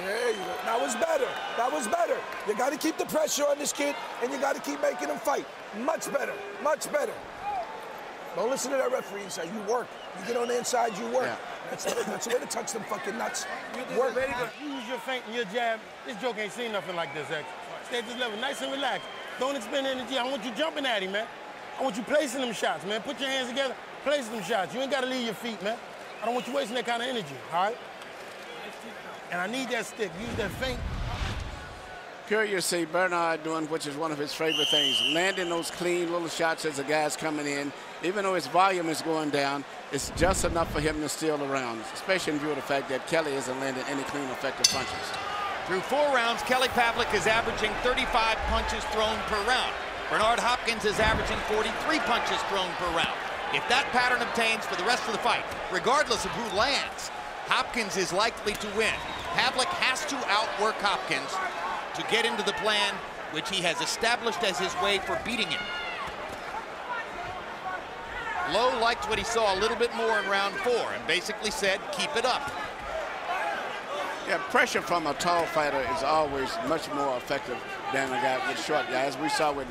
There you go. That was better. That was better. You got to keep the pressure on this kid, and you got to keep making him fight. Much better. Much better. Don't listen to that referee and say, you work. You get on the inside, you work. Yeah. That's the way to touch them fucking nuts. Work. Use your feint and your jab. This joke ain't seen nothing like this, X. Stay at this level, nice and relaxed. Don't expend energy. I want you jumping at him, man. I want you placing them shots, man. Put your hands together, place them shots. You ain't got to leave your feet, man. I don't want you wasting that kind of energy, all right? And I need that stick. Use that feint. Curious to see Bernard doing, which is one of his favorite things, landing those clean little shots as the guy's coming in. Even though his volume is going down, it's just enough for him to steal around, especially in view of the fact that Kelly isn't landing any clean, effective punches. Through 4 rounds, Kelly Pavlik is averaging 35 punches thrown per round. Bernard Hopkins is averaging 43 punches thrown per round. If that pattern obtains for the rest of the fight, regardless of who lands, Hopkins is likely to win. Pavlik has to outwork Hopkins to get into the plan which he has established as his way for beating him. Lowe liked what he saw a little bit more in round 4 and basically said, keep it up. Yeah, pressure from a tall fighter is always much more effective than a guy with short guys. We saw with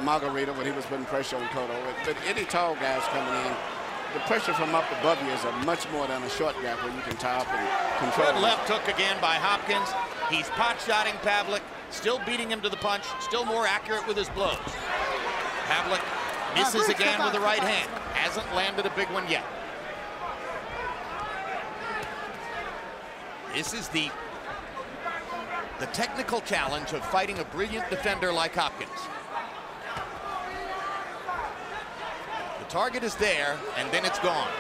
Margarita when he was putting pressure on Cotto. But any tall guys coming in, the pressure from up above you is much more than a short guy where you can tie up and control. Good left hook again by Hopkins. He's pot-shotting Pavlik, still beating him to the punch, still more accurate with his blows. Pavlik misses again with the right hand. Hasn't landed a big one yet. This is the technical challenge of fighting a brilliant defender like Hopkins. The target is there, and then it's gone.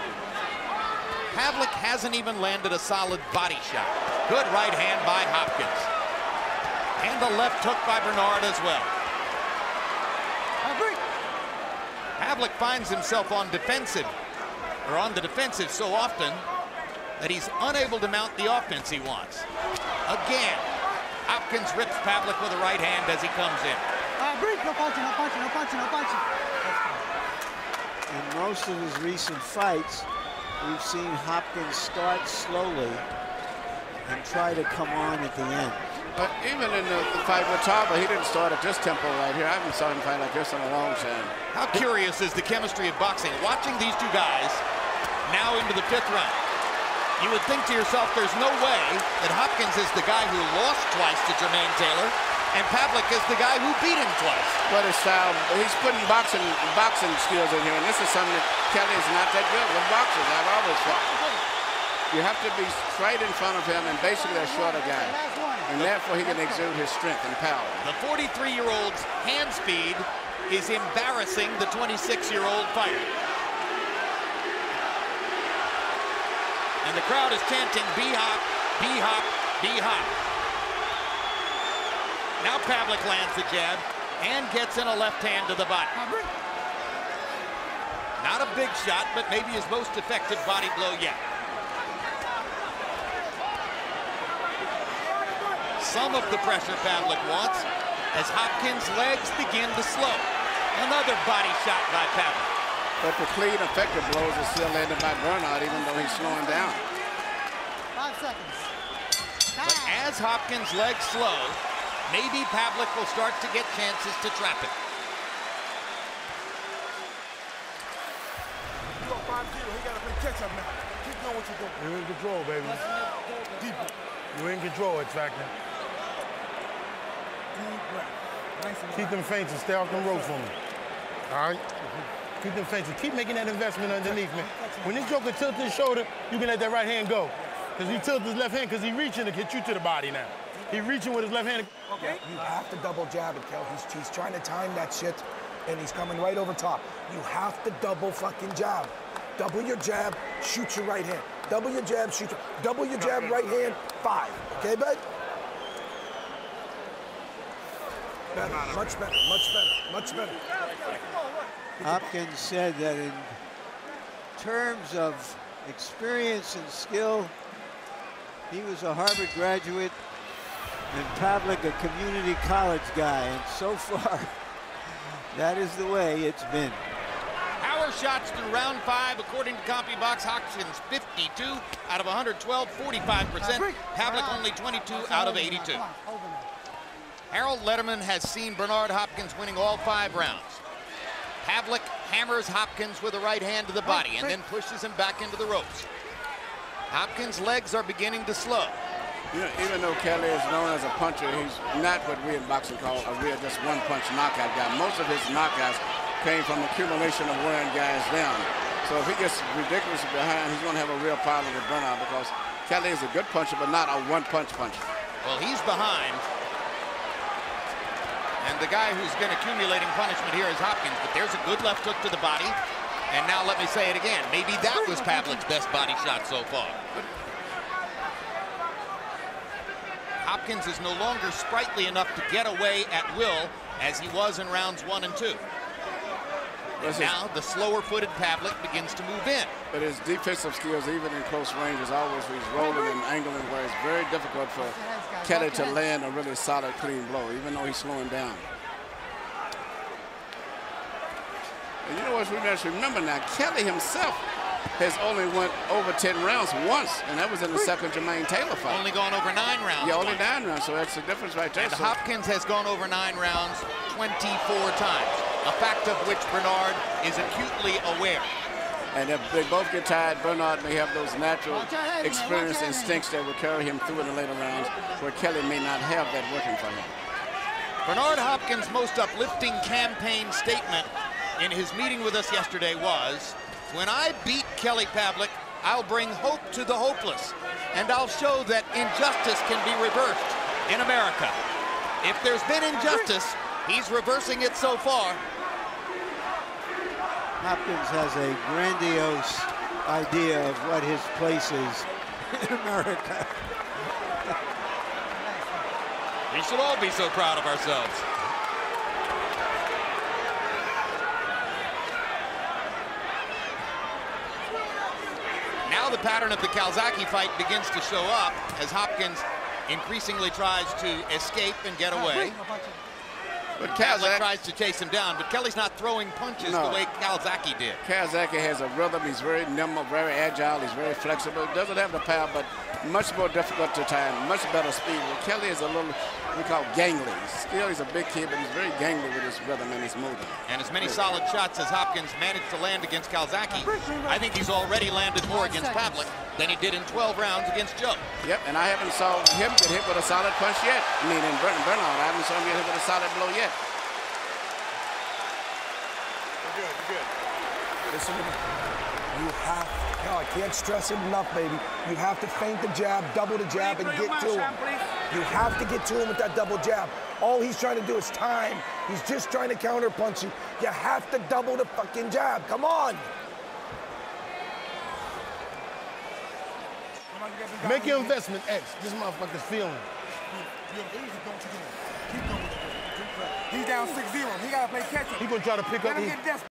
Pavlik hasn't even landed a solid body shot. Good right hand by Hopkins. And a left hook by Bernard as well. Pavlik finds himself on the defensive so often that he's unable to mount the offense he wants. Again, Hopkins rips Pavlik with a right hand as he comes in. No punching, no punching, no punching, no punching. In most of his recent fights, we've seen Hopkins start slowly and try to come on at the end. But even in the fight with Tarver, he didn't start at this tempo right here. I haven't saw him fight like this in a long time. How curious is the chemistry of boxing? Watching these two guys now into the 5th round. You would think to yourself, there's no way that Hopkins is the guy who lost twice to Jermaine Taylor, and Pavlik is the guy who beat him twice. But his style, he's putting boxing skills in here, and this is something that Kelly is not that good with boxers. I've always felt. You have to be straight in front of him and basically a shorter guy, and therefore he can exude his strength and power. The 43-year-old's hand speed is embarrassing the 26-year-old fighter. And the crowd is chanting, B-hop, B-hop, B-hop. Now Pavlik lands the jab and gets in a left hand to the body. Not a big shot, but maybe his most effective body blow yet. Some of the pressure Pavlik wants as Hopkins' legs begin to slow. Another body shot by Pavlik. But the clean, effective blows are still landed by Bernard, even though he's slowing down. 5 seconds. But as Hopkins' legs slow, maybe Pavlik will start to get chances to trap him. You got 5 kilo. He got to play catch up now. Keep doing what you're doing. You're in control, baby. Deeper. You're in control, X Factor. Keep them feints and stay off them ropes for me. All right? Keep them feints and keep making that investment underneath, man. When this joker tilts his shoulder, you can let that right hand go. Because he tilts his left hand because he's reaching to get you to the body now. He's reaching with his left hand. Okay. You have to double jab it, Kel. He's trying to time that shit, and he's coming right over top. You have to double fucking jab. Double your jab, shoot your right hand. Double your jab, shoot your... Double your jab, right hand, 5. Okay, bud? Better, much better, much better, much better. Hopkins said that in terms of experience and skill, he was a Harvard graduate and Pavlik a community college guy, and so far, that is the way it's been. Power shots through round 5. According to CompuBox, Hopkins 52 out of 112, 45%. Pavlik only 22 out of 82. Harold Letterman has seen Bernard Hopkins winning all 5 rounds. Pavlik hammers Hopkins with a right hand to the body and then pushes him back into the ropes. Hopkins' legs are beginning to slow. You know, even though Kelly is known as a puncher, he's not what we in boxing call a real just one-punch knockout guy. Most of his knockouts came from accumulation of wearing guys down. So if he gets ridiculously behind, he's going to have a real problem with Bernard because Kelly is a good puncher, but not a one-punch puncher. Well, he's behind. And the guy who's been accumulating punishment here is Hopkins, but there's a good left hook to the body. And now let me say it again. Maybe that was Pavlik's best body shot so far. Hopkins is no longer sprightly enough to get away at will as he was in rounds 1 and 2. And now the slower-footed Pavlik begins to move in. But his defensive skills, even in close range, is always he's rolling and angling where it's very difficult for Kelly to land a really solid, clean blow, even though he's slowing down. And you know what we must remember now, Kelly himself has only went over 10 rounds once, and that was in the second Jermaine Taylor fight. Only gone over 9 rounds. Yeah, only 9 rounds, so that's the difference right there. And Hopkins has gone over 9 rounds 24 times, a fact of which Bernard is acutely aware. And if they both get tired, Bernard may have those natural experience instincts that will carry him through in the later rounds, where Kelly may not have that working for him. Bernard Hopkins' most uplifting campaign statement in his meeting with us yesterday was, "When I beat Kelly Pavlik, I'll bring hope to the hopeless, and I'll show that injustice can be reversed in America." If there's been injustice, he's reversing it so far. Hopkins has a grandiose idea of what his place is in America. We should all be so proud of ourselves. Now the pattern of the Calzaghe fight begins to show up as Hopkins increasingly tries to escape and get away. But Pavlik tries to chase him down, but Kelly's not throwing punches the way Calzaghe did. Calzaghe has a rhythm. He's very nimble, very agile. He's very flexible. Doesn't have the power, but much more difficult to time, much better speed. Well, Kelly is a little, we call gangly. Still, he's a big kid, but he's very gangly with his rhythm and his movement. And as many solid shots as Hopkins managed to land against Calzaghe, I think he's already landed more against Pavlik than he did in 12 rounds against Joe. Yep, and I haven't saw him get hit with a solid punch yet. I mean, in Bernard, I haven't saw him get hit with a solid blow yet. You're good. Listen to me. You have, no, I can't stress it enough, baby. You have to feint the jab, double the jab, and get to him. You have to get to him with that double jab. All he's trying to do is time. He's just trying to counter punch you. You have to double the fucking jab. Come on. Make your investment, X. This motherfucker's feeling. He's down 6-0. He gotta play catch up. He gonna try to pick up.